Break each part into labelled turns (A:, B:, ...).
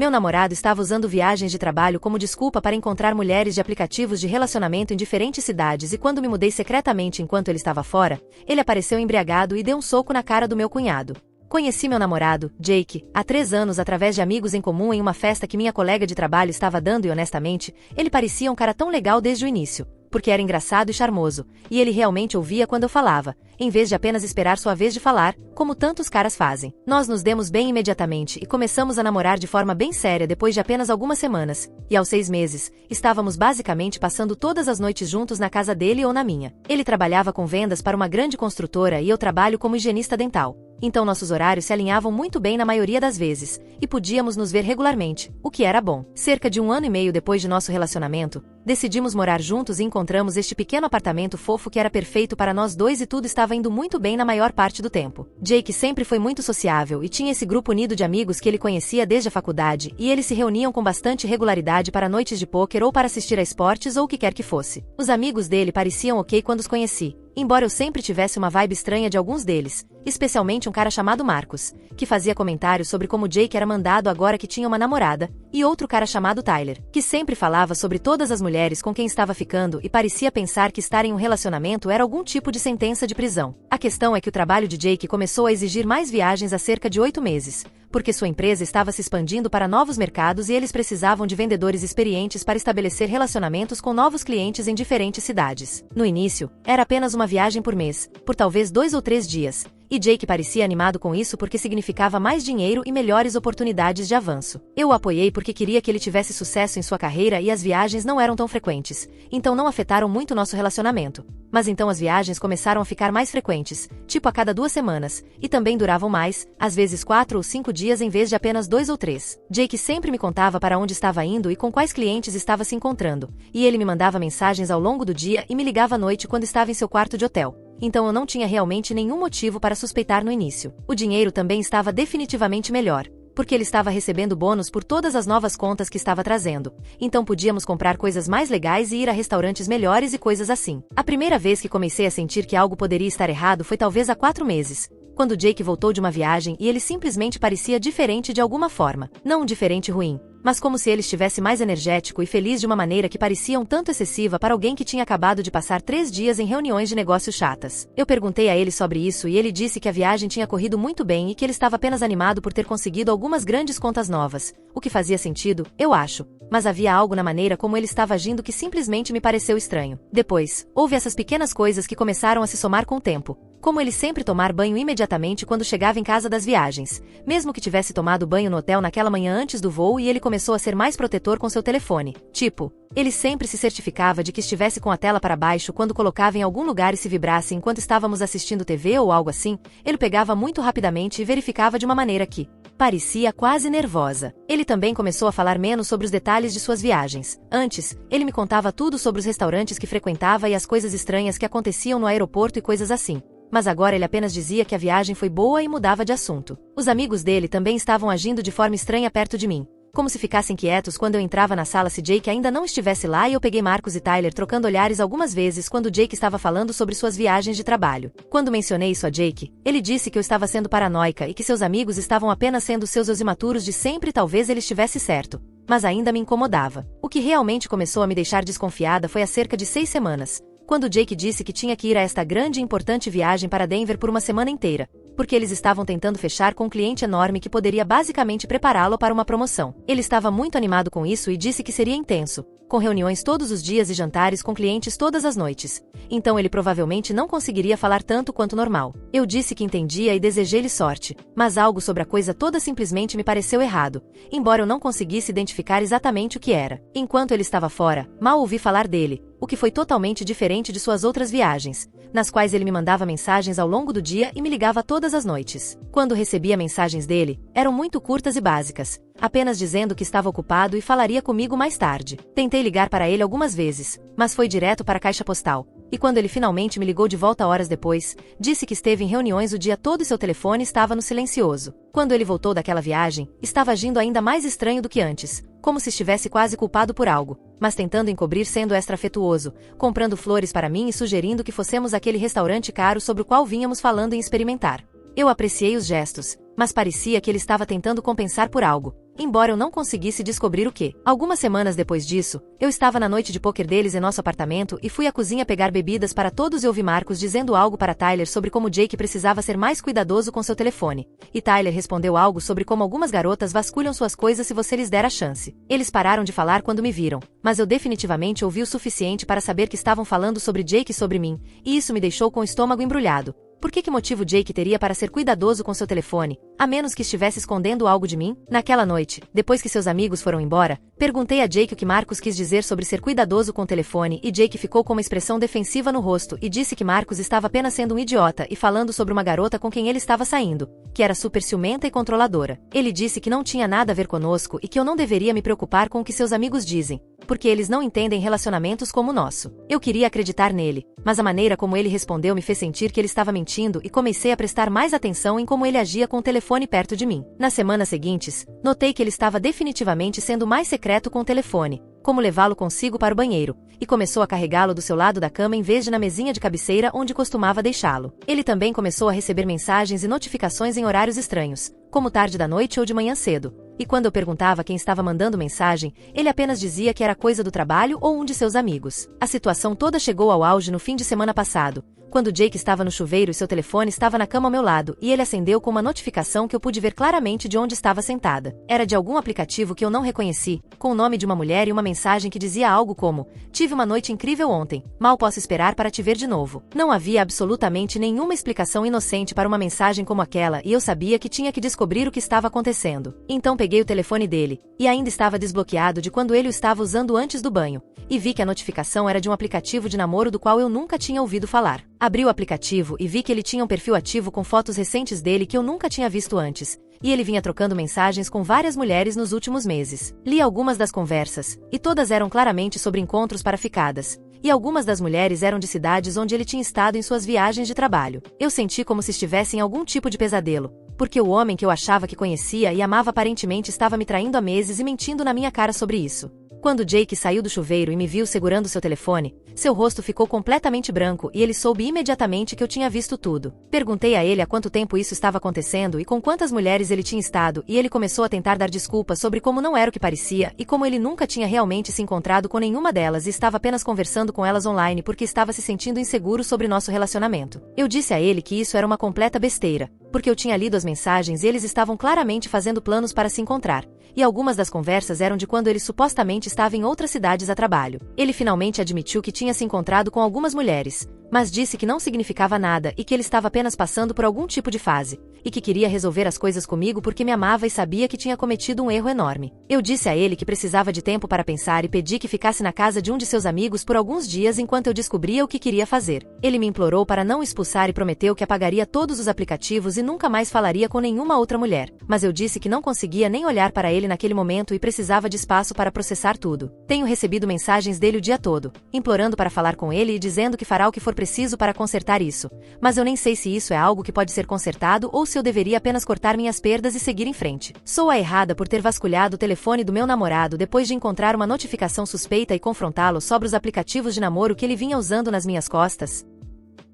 A: Meu namorado estava usando viagens de trabalho como desculpa para encontrar mulheres de aplicativos de relacionamento em diferentes cidades e quando me mudei secretamente enquanto ele estava fora, ele apareceu embriagado e deu um soco na cara do meu cunhado. Conheci meu namorado, Jake, há 3 anos através de amigos em comum em uma festa que minha colega de trabalho estava dando e honestamente, ele parecia um cara tão legal desde o início. Porque era engraçado e charmoso, e ele realmente ouvia quando eu falava, em vez de apenas esperar sua vez de falar, como tantos caras fazem. Nós nos demos bem imediatamente e começamos a namorar de forma bem séria depois de apenas algumas semanas, e aos 6 meses, estávamos basicamente passando todas as noites juntos na casa dele ou na minha. Ele trabalhava com vendas para uma grande construtora e eu trabalho como higienista dental. Então nossos horários se alinhavam muito bem na maioria das vezes, e podíamos nos ver regularmente, o que era bom. Cerca de 1 ano e meio depois de nosso relacionamento, decidimos morar juntos e encontramos este pequeno apartamento fofo que era perfeito para nós dois e tudo estava indo muito bem na maior parte do tempo. Jake sempre foi muito sociável e tinha esse grupo unido de amigos que ele conhecia desde a faculdade e eles se reuniam com bastante regularidade para noites de pôquer ou para assistir a esportes ou o que quer que fosse. Os amigos dele pareciam ok quando os conheci, embora eu sempre tivesse uma vibe estranha de alguns deles, especialmente um cara chamado Marcos, que fazia comentários sobre como Jake era mandado agora que tinha uma namorada, e outro cara chamado Tyler, que sempre falava sobre todas as mulheres com quem estava ficando e parecia pensar que estar em um relacionamento era algum tipo de sentença de prisão. A questão é que o trabalho de Jake começou a exigir mais viagens há cerca de 8 meses, porque sua empresa estava se expandindo para novos mercados e eles precisavam de vendedores experientes para estabelecer relacionamentos com novos clientes em diferentes cidades. No início, era apenas uma viagem por mês, por talvez 2 ou 3 dias, e Jake parecia animado com isso porque significava mais dinheiro e melhores oportunidades de avanço. Eu o apoiei porque queria que ele tivesse sucesso em sua carreira e as viagens não eram tão frequentes, então não afetaram muito nosso relacionamento. Mas então as viagens começaram a ficar mais frequentes, tipo a cada 2 semanas, e também duravam mais, às vezes 4 ou 5 dias em vez de apenas 2 ou 3. Jake sempre me contava para onde estava indo e com quais clientes estava se encontrando, e ele me mandava mensagens ao longo do dia e me ligava à noite quando estava em seu quarto de hotel. Então eu não tinha realmente nenhum motivo para suspeitar no início. O dinheiro também estava definitivamente melhor, porque ele estava recebendo bônus por todas as novas contas que estava trazendo. Então podíamos comprar coisas mais legais e ir a restaurantes melhores e coisas assim. A primeira vez que comecei a sentir que algo poderia estar errado foi talvez há 4 meses, quando Jake voltou de uma viagem e ele simplesmente parecia diferente de alguma forma. Não um diferente ruim, mas como se ele estivesse mais energético e feliz de uma maneira que parecia um tanto excessiva para alguém que tinha acabado de passar 3 dias em reuniões de negócios chatas. Eu perguntei a ele sobre isso e ele disse que a viagem tinha corrido muito bem e que ele estava apenas animado por ter conseguido algumas grandes contas novas, o que fazia sentido, eu acho. Mas havia algo na maneira como ele estava agindo que simplesmente me pareceu estranho. Depois, houve essas pequenas coisas que começaram a se somar com o tempo. Como ele sempre tomar banho imediatamente quando chegava em casa das viagens, mesmo que tivesse tomado banho no hotel naquela manhã antes do voo e ele começou a ser mais protetor com seu telefone. Tipo, ele sempre se certificava de que estivesse com a tela para baixo quando colocava em algum lugar e se vibrasse enquanto estávamos assistindo TV ou algo assim, ele pegava muito rapidamente e verificava de uma maneira que parecia quase nervosa. Ele também começou a falar menos sobre os detalhes de suas viagens. Antes, ele me contava tudo sobre os restaurantes que frequentava e as coisas estranhas que aconteciam no aeroporto e coisas assim. Mas agora ele apenas dizia que a viagem foi boa e mudava de assunto. Os amigos dele também estavam agindo de forma estranha perto de mim, como se ficassem quietos quando eu entrava na sala se Jake ainda não estivesse lá e eu peguei Marcos e Tyler trocando olhares algumas vezes quando Jake estava falando sobre suas viagens de trabalho. Quando mencionei isso a Jake, ele disse que eu estava sendo paranoica e que seus amigos estavam apenas sendo seus imaturos de sempre e talvez ele estivesse certo. Mas ainda me incomodava. O que realmente começou a me deixar desconfiada foi há cerca de 6 semanas. Quando Jake disse que tinha que ir a esta grande e importante viagem para Denver por uma semana inteira, porque eles estavam tentando fechar com um cliente enorme que poderia basicamente prepará-lo para uma promoção. Ele estava muito animado com isso e disse que seria intenso, com reuniões todos os dias e jantares com clientes todas as noites. Então ele provavelmente não conseguiria falar tanto quanto normal. Eu disse que entendia e desejei-lhe sorte, mas algo sobre a coisa toda simplesmente me pareceu errado, embora eu não conseguisse identificar exatamente o que era. Enquanto ele estava fora, mal ouvi falar dele, o que foi totalmente diferente de suas outras viagens, nas quais ele me mandava mensagens ao longo do dia e me ligava todas as noites. Quando recebia mensagens dele, eram muito curtas e básicas, apenas dizendo que estava ocupado e falaria comigo mais tarde. Tentei ligar para ele algumas vezes, mas foi direto para a caixa postal. E quando ele finalmente me ligou de volta horas depois, disse que esteve em reuniões o dia todo e seu telefone estava no silencioso. Quando ele voltou daquela viagem, estava agindo ainda mais estranho do que antes, como se estivesse quase culpado por algo, mas tentando encobrir sendo extra afetuoso, comprando flores para mim e sugerindo que fossemos àquele restaurante caro sobre o qual vínhamos falando em experimentar. Eu apreciei os gestos, mas parecia que ele estava tentando compensar por algo, embora eu não conseguisse descobrir o que. Algumas semanas depois disso, eu estava na noite de pôquer deles em nosso apartamento e fui à cozinha pegar bebidas para todos e ouvi Marcos dizendo algo para Tyler sobre como Jake precisava ser mais cuidadoso com seu telefone. E Tyler respondeu algo sobre como algumas garotas vasculham suas coisas se você lhes der a chance. Eles pararam de falar quando me viram, mas eu definitivamente ouvi o suficiente para saber que estavam falando sobre Jake e sobre mim, e isso me deixou com o estômago embrulhado. Por que motivo Jake teria para ser cuidadoso com seu telefone, a menos que estivesse escondendo algo de mim? Naquela noite, depois que seus amigos foram embora, perguntei a Jake o que Marcos quis dizer sobre ser cuidadoso com o telefone e Jake ficou com uma expressão defensiva no rosto e disse que Marcos estava apenas sendo um idiota e falando sobre uma garota com quem ele estava saindo, que era super ciumenta e controladora. Ele disse que não tinha nada a ver conosco e que eu não deveria me preocupar com o que seus amigos dizem, porque eles não entendem relacionamentos como o nosso. Eu queria acreditar nele, mas a maneira como ele respondeu me fez sentir que ele estava mentindo e comecei a prestar mais atenção em como ele agia com o telefone perto de mim. Nas semanas seguintes, notei que ele estava definitivamente sendo mais secreto com o telefone, como levá-lo consigo para o banheiro, e começou a carregá-lo do seu lado da cama em vez de na mesinha de cabeceira onde costumava deixá-lo. Ele também começou a receber mensagens e notificações em horários estranhos, como tarde da noite ou de manhã cedo. E quando eu perguntava quem estava mandando mensagem, ele apenas dizia que era coisa do trabalho ou um de seus amigos. A situação toda chegou ao auge no fim de semana passado, quando Jake estava no chuveiro e seu telefone estava na cama ao meu lado, e ele acendeu com uma notificação que eu pude ver claramente de onde estava sentada. Era de algum aplicativo que eu não reconheci, com o nome de uma mulher e uma mensagem que dizia algo como: "Tive uma noite incrível ontem, mal posso esperar para te ver de novo." Não havia absolutamente nenhuma explicação inocente para uma mensagem como aquela e eu sabia que tinha que descobrir o que estava acontecendo. Então peguei o telefone dele, e ainda estava desbloqueado de quando ele o estava usando antes do banho, e vi que a notificação era de um aplicativo de namoro do qual eu nunca tinha ouvido falar. Abri o aplicativo e vi que ele tinha um perfil ativo com fotos recentes dele que eu nunca tinha visto antes, e ele vinha trocando mensagens com várias mulheres nos últimos meses. Li algumas das conversas, e todas eram claramente sobre encontros para ficadas, e algumas das mulheres eram de cidades onde ele tinha estado em suas viagens de trabalho. Eu senti como se estivesse em algum tipo de pesadelo, porque o homem que eu achava que conhecia e amava aparentemente estava me traindo há meses e mentindo na minha cara sobre isso. Quando Jake saiu do chuveiro e me viu segurando seu telefone, seu rosto ficou completamente branco e ele soube imediatamente que eu tinha visto tudo. Perguntei a ele há quanto tempo isso estava acontecendo e com quantas mulheres ele tinha estado, e ele começou a tentar dar desculpas sobre como não era o que parecia e como ele nunca tinha realmente se encontrado com nenhuma delas e estava apenas conversando com elas online porque estava se sentindo inseguro sobre nosso relacionamento. Eu disse a ele que isso era uma completa besteira, porque eu tinha lido as mensagens e eles estavam claramente fazendo planos para se encontrar, e algumas das conversas eram de quando ele supostamente estava em outras cidades a trabalho. Ele finalmente admitiu que tinha se encontrado com algumas mulheres, mas disse que não significava nada e que ele estava apenas passando por algum tipo de fase, e que queria resolver as coisas comigo porque me amava e sabia que tinha cometido um erro enorme. Eu disse a ele que precisava de tempo para pensar e pedi que ficasse na casa de um de seus amigos por alguns dias enquanto eu descobria o que queria fazer. Ele me implorou para não expulsar e prometeu que apagaria todos os aplicativos e nunca mais falaria com nenhuma outra mulher, mas eu disse que não conseguia nem olhar para ele naquele momento e precisava de espaço para processar tudo. Tenho recebido mensagens dele o dia todo, implorando para falar com ele e dizendo que fará o que for preciso para consertar isso, mas eu nem sei se isso é algo que pode ser consertado ou se eu deveria apenas cortar minhas perdas e seguir em frente. Sou a errada por ter vasculhado o telefone do meu namorado depois de encontrar uma notificação suspeita e confrontá-lo sobre os aplicativos de namoro que ele vinha usando nas minhas costas.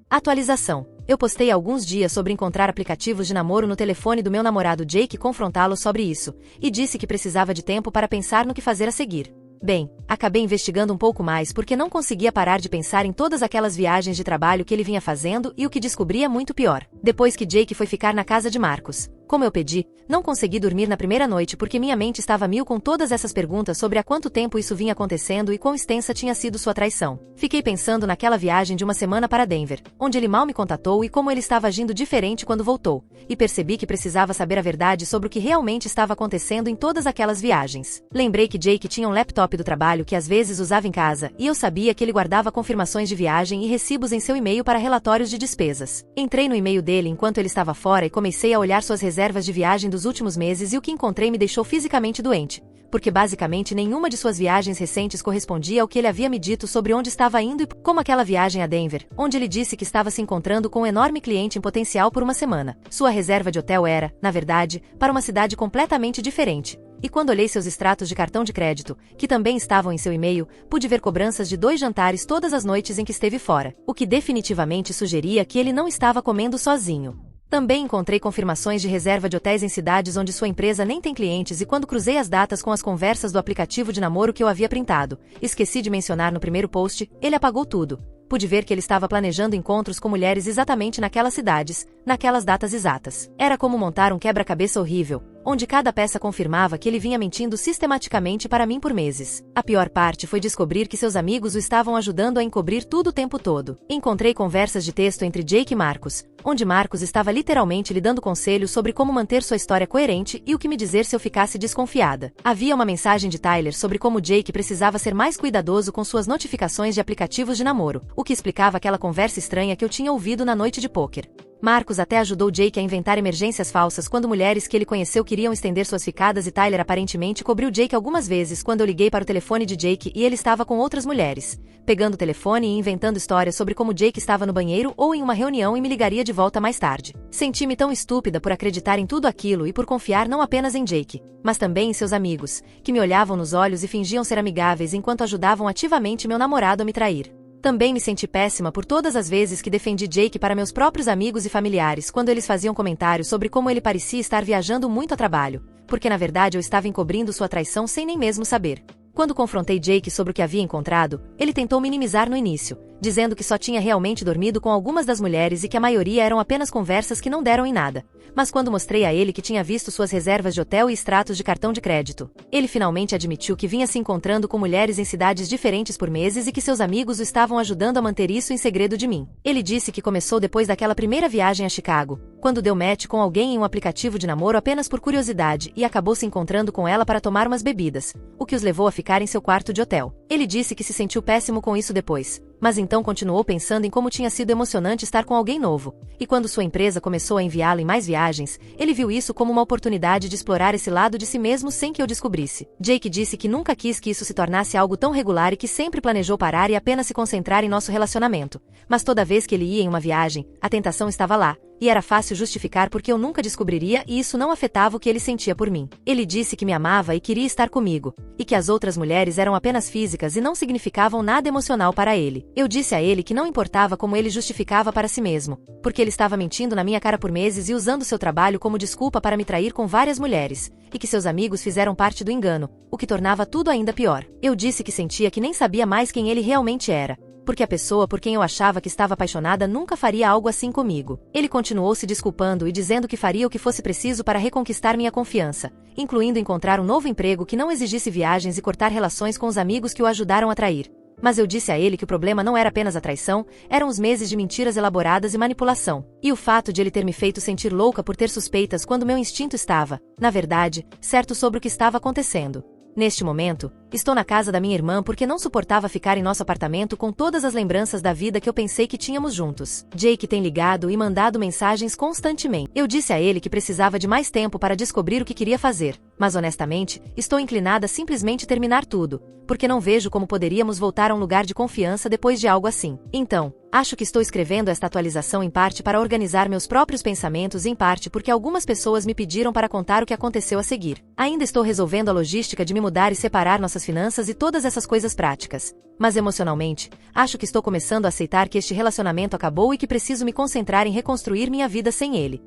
A: Atualização. Eu postei há alguns dias sobre encontrar aplicativos de namoro no telefone do meu namorado Jake e confrontá-lo sobre isso, e disse que precisava de tempo para pensar no que fazer a seguir. Bem, acabei investigando um pouco mais porque não conseguia parar de pensar em todas aquelas viagens de trabalho que ele vinha fazendo e o que descobri é muito pior. Depois que Jake foi ficar na casa de Marcos, como eu pedi, não consegui dormir na primeira noite porque minha mente estava a mil com todas essas perguntas sobre há quanto tempo isso vinha acontecendo e quão extensa tinha sido sua traição. Fiquei pensando naquela viagem de uma semana para Denver, onde ele mal me contatou e como ele estava agindo diferente quando voltou, e percebi que precisava saber a verdade sobre o que realmente estava acontecendo em todas aquelas viagens. Lembrei que Jake tinha um laptop do trabalho que às vezes usava em casa, e eu sabia que ele guardava confirmações de viagem e recibos em seu e-mail para relatórios de despesas. Entrei no e-mail dele enquanto ele estava fora e comecei a olhar suas reservas de viagem dos últimos meses e o que encontrei me deixou fisicamente doente, porque basicamente nenhuma de suas viagens recentes correspondia ao que ele havia me dito sobre onde estava indo e como aquela viagem a Denver, onde ele disse que estava se encontrando com um enorme cliente em potencial por uma semana. Sua reserva de hotel era, na verdade, para uma cidade completamente diferente. E quando olhei seus extratos de cartão de crédito, que também estavam em seu e-mail, pude ver cobranças de 2 jantares todas as noites em que esteve fora, o que definitivamente sugeria que ele não estava comendo sozinho. Também encontrei confirmações de reserva de hotéis em cidades onde sua empresa nem tem clientes e quando cruzei as datas com as conversas do aplicativo de namoro que eu havia printado, esqueci de mencionar no primeiro post, ele apagou tudo. Pude ver que ele estava planejando encontros com mulheres exatamente naquelas cidades, naquelas datas exatas. Era como montar um quebra-cabeça horrível, onde cada peça confirmava que ele vinha mentindo sistematicamente para mim por meses. A pior parte foi descobrir que seus amigos o estavam ajudando a encobrir tudo o tempo todo. Encontrei conversas de texto entre Jake e Marcos, onde Marcos estava literalmente lhe dando conselhos sobre como manter sua história coerente e o que me dizer se eu ficasse desconfiada. Havia uma mensagem de Tyler sobre como Jake precisava ser mais cuidadoso com suas notificações de aplicativos de namoro, o que explicava aquela conversa estranha que eu tinha ouvido na noite de pôquer. Marcos até ajudou Jake a inventar emergências falsas quando mulheres que ele conheceu queriam estender suas ficadas e Tyler aparentemente cobriu Jake algumas vezes quando eu liguei para o telefone de Jake e ele estava com outras mulheres, pegando o telefone e inventando histórias sobre como Jake estava no banheiro ou em uma reunião e me ligaria de volta mais tarde. Senti-me tão estúpida por acreditar em tudo aquilo e por confiar não apenas em Jake, mas também em seus amigos, que me olhavam nos olhos e fingiam ser amigáveis enquanto ajudavam ativamente meu namorado a me trair. Também me senti péssima por todas as vezes que defendi Jake para meus próprios amigos e familiares quando eles faziam comentários sobre como ele parecia estar viajando muito a trabalho, porque na verdade eu estava encobrindo sua traição sem nem mesmo saber. Quando confrontei Jake sobre o que havia encontrado, ele tentou minimizar no início, dizendo que só tinha realmente dormido com algumas das mulheres e que a maioria eram apenas conversas que não deram em nada. Mas quando mostrei a ele que tinha visto suas reservas de hotel e extratos de cartão de crédito, ele finalmente admitiu que vinha se encontrando com mulheres em cidades diferentes por meses e que seus amigos o estavam ajudando a manter isso em segredo de mim. Ele disse que começou depois daquela primeira viagem a Chicago, quando deu match com alguém em um aplicativo de namoro apenas por curiosidade e acabou se encontrando com ela para tomar umas bebidas, o que os levou a ficar em seu quarto de hotel. Ele disse que se sentiu péssimo com isso depois, mas então continuou pensando em como tinha sido emocionante estar com alguém novo, e quando sua empresa começou a enviá-lo em mais viagens, ele viu isso como uma oportunidade de explorar esse lado de si mesmo sem que eu descobrisse. Jake disse que nunca quis que isso se tornasse algo tão regular e que sempre planejou parar e apenas se concentrar em nosso relacionamento, mas toda vez que ele ia em uma viagem, a tentação estava lá, e era fácil justificar porque eu nunca descobriria e isso não afetava o que ele sentia por mim. Ele disse que me amava e queria estar comigo, e que as outras mulheres eram apenas físicas e não significavam nada emocional para ele. Eu disse a ele que não importava como ele justificava para si mesmo, porque ele estava mentindo na minha cara por meses e usando seu trabalho como desculpa para me trair com várias mulheres, e que seus amigos fizeram parte do engano, o que tornava tudo ainda pior. Eu disse que sentia que nem sabia mais quem ele realmente era, porque a pessoa por quem eu achava que estava apaixonada nunca faria algo assim comigo. Ele continuou se desculpando e dizendo que faria o que fosse preciso para reconquistar minha confiança, incluindo encontrar um novo emprego que não exigisse viagens e cortar relações com os amigos que o ajudaram a trair. Mas eu disse a ele que o problema não era apenas a traição, eram os meses de mentiras elaboradas e manipulação, e o fato de ele ter me feito sentir louca por ter suspeitas quando meu instinto estava, na verdade, certo sobre o que estava acontecendo. Neste momento, estou na casa da minha irmã porque não suportava ficar em nosso apartamento com todas as lembranças da vida que eu pensei que tínhamos juntos. Jake tem ligado e mandado mensagens constantemente. Eu disse a ele que precisava de mais tempo para descobrir o que queria fazer, mas honestamente, estou inclinada a simplesmente terminar tudo, porque não vejo como poderíamos voltar a um lugar de confiança depois de algo assim. Então, acho que estou escrevendo esta atualização em parte para organizar meus próprios pensamentos e em parte porque algumas pessoas me pediram para contar o que aconteceu a seguir. Ainda estou resolvendo a logística de me mudar e separar nossas finanças e todas essas coisas práticas. Mas emocionalmente, acho que estou começando a aceitar que este relacionamento acabou e que preciso me concentrar em reconstruir minha vida sem ele.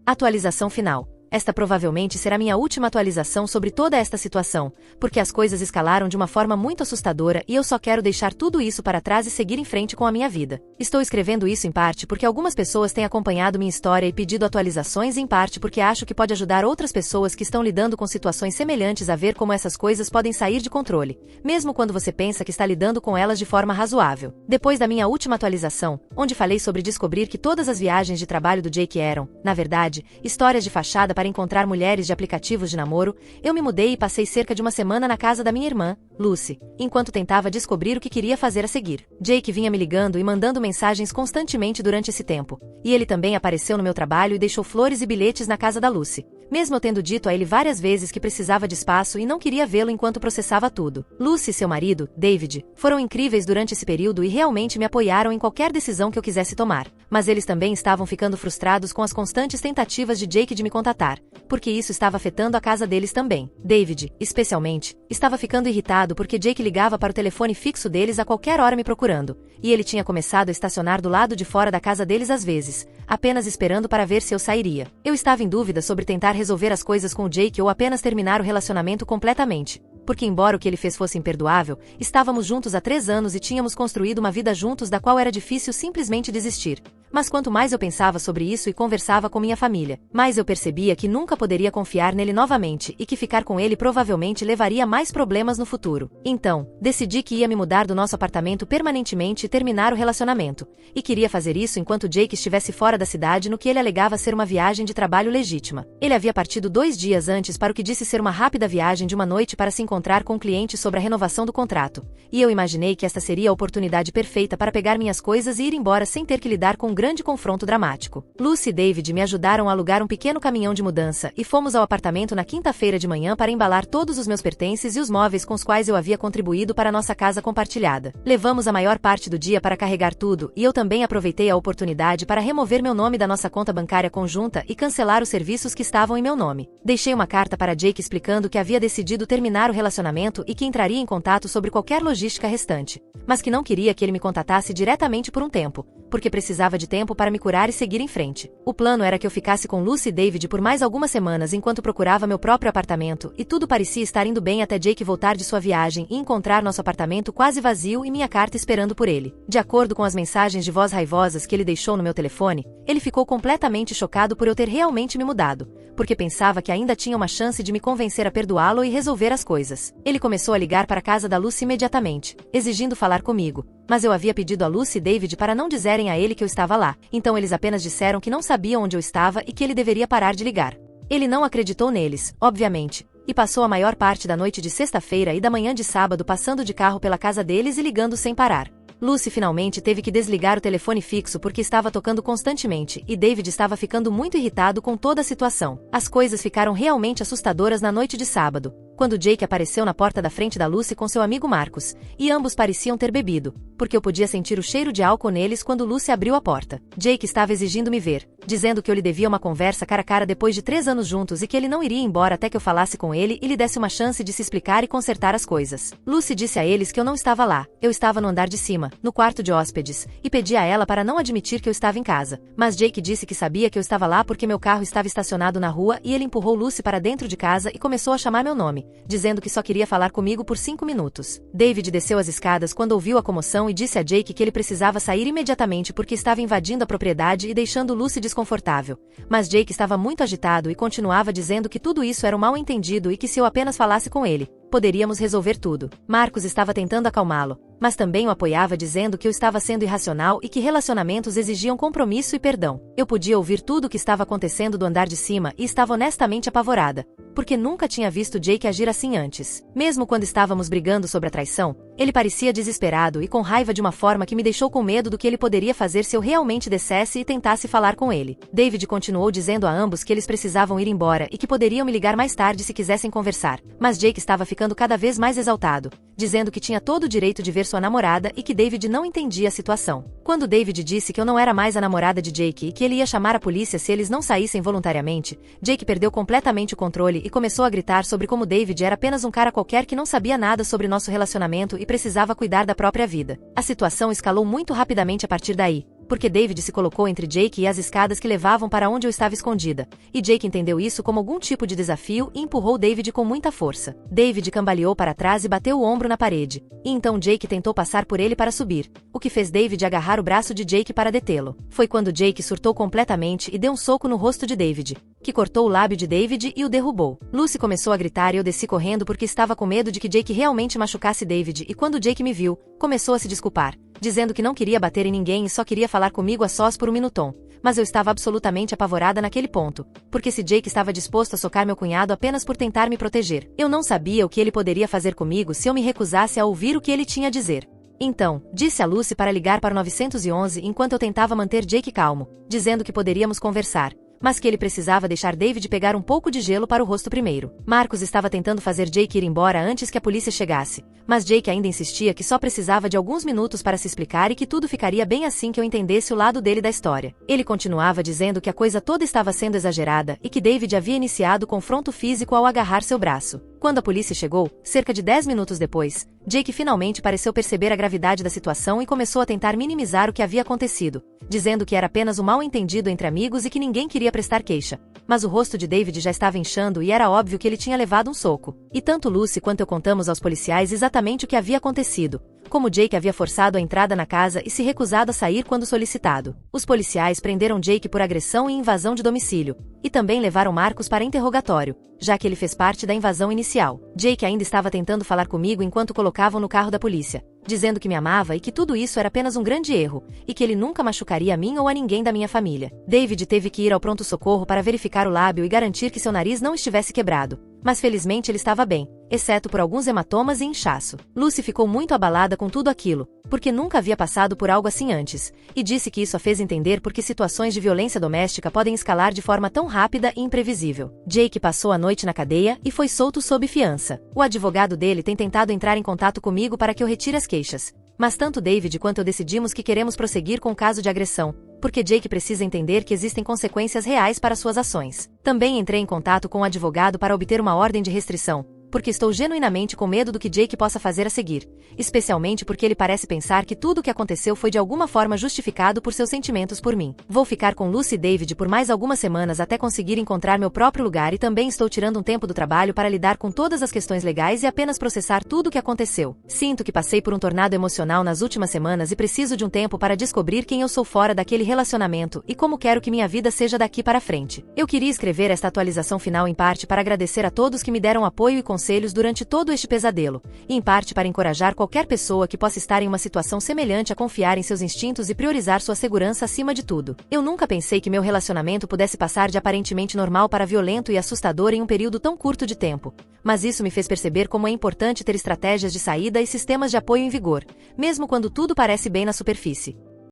A: Atualização final. Esta provavelmente será minha última atualização sobre toda esta situação, porque as coisas escalaram de uma forma muito assustadora e eu só quero deixar tudo isso para trás e seguir em frente com a minha vida. Estou escrevendo isso em parte porque algumas pessoas têm acompanhado minha história e pedido atualizações e em parte porque acho que pode ajudar outras pessoas que estão lidando com situações semelhantes a ver como essas coisas podem sair de controle, mesmo quando você pensa que está lidando com elas de forma razoável. Depois da minha última atualização, onde falei sobre descobrir que todas as viagens de trabalho do Jake eram, na verdade, histórias de fachada para encontrar mulheres de aplicativos de namoro, eu me mudei e passei cerca de uma semana na casa da minha irmã, Lucy, enquanto tentava descobrir o que queria fazer a seguir. Jake vinha me ligando e mandando mensagens constantemente durante esse tempo, e ele também apareceu no meu trabalho e deixou flores e bilhetes na casa da Lucy, mesmo eu tendo dito a ele várias vezes que precisava de espaço e não queria vê-lo enquanto processava tudo. Lucy e seu marido, David, foram incríveis durante esse período e realmente me apoiaram em qualquer decisão que eu quisesse tomar. Mas eles também estavam ficando frustrados com as constantes tentativas de Jake de me contatar, porque isso estava afetando a casa deles também. David, especialmente, estava ficando irritado porque Jake ligava para o telefone fixo deles a qualquer hora me procurando, e ele tinha começado a estacionar do lado de fora da casa deles às vezes, apenas esperando para ver se eu sairia. Eu estava em dúvida sobre tentar resolver as coisas com o Jake ou apenas terminar o relacionamento completamente. Porque embora o que ele fez fosse imperdoável, estávamos juntos há 3 anos e tínhamos construído uma vida juntos da qual era difícil simplesmente desistir. Mas quanto mais eu pensava sobre isso e conversava com minha família, mais eu percebia que nunca poderia confiar nele novamente e que ficar com ele provavelmente levaria a mais problemas no futuro. Então, decidi que ia me mudar do nosso apartamento permanentemente e terminar o relacionamento. E queria fazer isso enquanto Jake estivesse fora da cidade no que ele alegava ser uma viagem de trabalho legítima. Ele havia partido 2 dias antes para o que disse ser uma rápida viagem de uma noite para se encontrar com o cliente sobre a renovação do contrato. E eu imaginei que esta seria a oportunidade perfeita para pegar minhas coisas e ir embora sem ter que lidar com um grande confronto dramático. Lucy e David me ajudaram a alugar um pequeno caminhão de mudança e fomos ao apartamento na quinta-feira de manhã para embalar todos os meus pertences e os móveis com os quais eu havia contribuído para nossa casa compartilhada. Levamos a maior parte do dia para carregar tudo e eu também aproveitei a oportunidade para remover meu nome da nossa conta bancária conjunta e cancelar os serviços que estavam em meu nome. Deixei uma carta para Jake explicando que havia decidido terminar o relacionamento e que entraria em contato sobre qualquer logística restante, mas que não queria que ele me contatasse diretamente por um tempo, porque precisava de tempo para me curar e seguir em frente. O plano era que eu ficasse com Lucy e David por mais algumas semanas enquanto procurava meu próprio apartamento, e tudo parecia estar indo bem até Jake voltar de sua viagem e encontrar nosso apartamento quase vazio e minha carta esperando por ele. De acordo com as mensagens de voz raivosas que ele deixou no meu telefone, ele ficou completamente chocado por eu ter realmente me mudado, porque pensava que ainda tinha uma chance de me convencer a perdoá-lo e resolver as coisas. Ele começou a ligar para a casa da Lucy imediatamente, exigindo falar comigo, mas eu havia pedido a Lucy e David para não dizerem a ele que eu estava lá, então eles apenas disseram que não sabiam onde eu estava e que ele deveria parar de ligar. Ele não acreditou neles, obviamente, e passou a maior parte da noite de sexta-feira e da manhã de sábado passando de carro pela casa deles e ligando sem parar. Lucy finalmente teve que desligar o telefone fixo porque estava tocando constantemente, e David estava ficando muito irritado com toda a situação. As coisas ficaram realmente assustadoras na noite de sábado, quando Jake apareceu na porta da frente da Lucy com seu amigo Marcus, e ambos pareciam ter bebido, porque eu podia sentir o cheiro de álcool neles quando Lucy abriu a porta. Jake estava exigindo me ver, dizendo que eu lhe devia uma conversa cara a cara depois de 3 anos juntos e que ele não iria embora até que eu falasse com ele e lhe desse uma chance de se explicar e consertar as coisas. Lucy disse a eles que eu não estava lá, eu estava no andar de cima, no quarto de hóspedes, e pedi a ela para não admitir que eu estava em casa. Mas Jake disse que sabia que eu estava lá porque meu carro estava estacionado na rua e ele empurrou Lucy para dentro de casa e começou a chamar meu nome, dizendo que só queria falar comigo por 5 minutos. David desceu as escadas quando ouviu a comoção e disse a Jake que ele precisava sair imediatamente porque estava invadindo a propriedade e deixando Lucy desconfortável. Mas Jake estava muito agitado e continuava dizendo que tudo isso era um mal-entendido e que se eu apenas falasse com ele, poderíamos resolver tudo. Marcus estava tentando acalmá-lo, mas também o apoiava dizendo que eu estava sendo irracional e que relacionamentos exigiam compromisso e perdão. Eu podia ouvir tudo o que estava acontecendo do andar de cima e estava honestamente apavorada, porque nunca tinha visto Jake agir assim antes. Mesmo quando estávamos brigando sobre a traição, ele parecia desesperado e com raiva de uma forma que me deixou com medo do que ele poderia fazer se eu realmente descesse e tentasse falar com ele. David continuou dizendo a ambos que eles precisavam ir embora e que poderiam me ligar mais tarde se quisessem conversar, mas Jake estava ficando cada vez mais exaltado, dizendo que tinha todo o direito de ver sua namorada e que David não entendia a situação. Quando David disse que eu não era mais a namorada de Jake e que ele ia chamar a polícia se eles não saíssem voluntariamente, Jake perdeu completamente o controle e começou a gritar sobre como David era apenas um cara qualquer que não sabia nada sobre nosso relacionamento e precisava cuidar da própria vida. A situação escalou muito rapidamente a partir daí, porque David se colocou entre Jake e as escadas que levavam para onde eu estava escondida, e Jake entendeu isso como algum tipo de desafio e empurrou David com muita força. David cambaleou para trás e bateu o ombro na parede, e então Jake tentou passar por ele para subir, o que fez David agarrar o braço de Jake para detê-lo. Foi quando Jake surtou completamente e deu um soco no rosto de David, que cortou o lábio de David e o derrubou. Lucy começou a gritar e eu desci correndo porque estava com medo de que Jake realmente machucasse David, e quando Jake me viu, começou a se desculpar, dizendo que não queria bater em ninguém e só queria falar comigo a sós por um minutom. Mas eu estava absolutamente apavorada naquele ponto, porque se Jake estava disposto a socar meu cunhado apenas por tentar me proteger, eu não sabia o que ele poderia fazer comigo se eu me recusasse a ouvir o que ele tinha a dizer. Então, disse a Lucy para ligar para o 911 enquanto eu tentava manter Jake calmo, dizendo que poderíamos conversar, mas que ele precisava deixar David pegar um pouco de gelo para o rosto primeiro. Marcus estava tentando fazer Jake ir embora antes que a polícia chegasse, mas Jake ainda insistia que só precisava de alguns minutos para se explicar e que tudo ficaria bem assim que eu entendesse o lado dele da história. Ele continuava dizendo que a coisa toda estava sendo exagerada e que David havia iniciado confronto físico ao agarrar seu braço. Quando a polícia chegou, cerca de 10 minutos depois, Jake finalmente pareceu perceber a gravidade da situação e começou a tentar minimizar o que havia acontecido, dizendo que era apenas um mal-entendido entre amigos e que ninguém queria prestar queixa. Mas o rosto de David já estava inchando e era óbvio que ele tinha levado um soco. E tanto Lucy quanto eu contamos aos policiais exatamente o que havia acontecido, como Jake havia forçado a entrada na casa e se recusado a sair quando solicitado. Os policiais prenderam Jake por agressão e invasão de domicílio, e também levaram Marcus para interrogatório, já que ele fez parte da invasão inicial. Jake ainda estava tentando falar comigo enquanto colocavam no carro da polícia, dizendo que me amava e que tudo isso era apenas um grande erro, e que ele nunca machucaria a mim ou a ninguém da minha família. David teve que ir ao pronto-socorro para verificar o lábio e garantir que seu nariz não estivesse quebrado, mas felizmente ele estava bem, exceto por alguns hematomas e inchaço. Lucy ficou muito abalada com tudo aquilo, porque nunca havia passado por algo assim antes, e disse que isso a fez entender por que situações de violência doméstica podem escalar de forma tão rápida e imprevisível. Jake passou a noite na cadeia e foi solto sob fiança. O advogado dele tem tentado entrar em contato comigo para que eu retire as queixas, mas tanto David quanto eu decidimos que queremos prosseguir com o caso de agressão, porque Jake precisa entender que existem consequências reais para suas ações. Também entrei em contato com o advogado para obter uma ordem de restrição, porque estou genuinamente com medo do que Jake possa fazer a seguir, especialmente porque ele parece pensar que tudo o que aconteceu foi de alguma forma justificado por seus sentimentos por mim. Vou ficar com Lucy e David por mais algumas semanas até conseguir encontrar meu próprio lugar e também estou tirando um tempo do trabalho para lidar com todas as questões legais e apenas processar tudo o que aconteceu. Sinto que passei por um tornado emocional nas últimas semanas e preciso de um tempo para descobrir quem eu sou fora daquele relacionamento e como quero que minha vida seja daqui para frente. Eu queria escrever esta atualização final em parte para agradecer a todos que me deram apoio e conselhos durante todo este pesadelo, e em parte para encorajar qualquer pessoa que possa estar em uma situação semelhante a confiar em seus instintos e priorizar sua segurança acima de tudo. Eu nunca pensei que meu relacionamento pudesse passar de aparentemente normal para violento e assustador em um período tão curto de tempo, mas isso me fez perceber como é importante ter estratégias de saída e sistemas de apoio em vigor, mesmo quando tudo parece bem na superfície.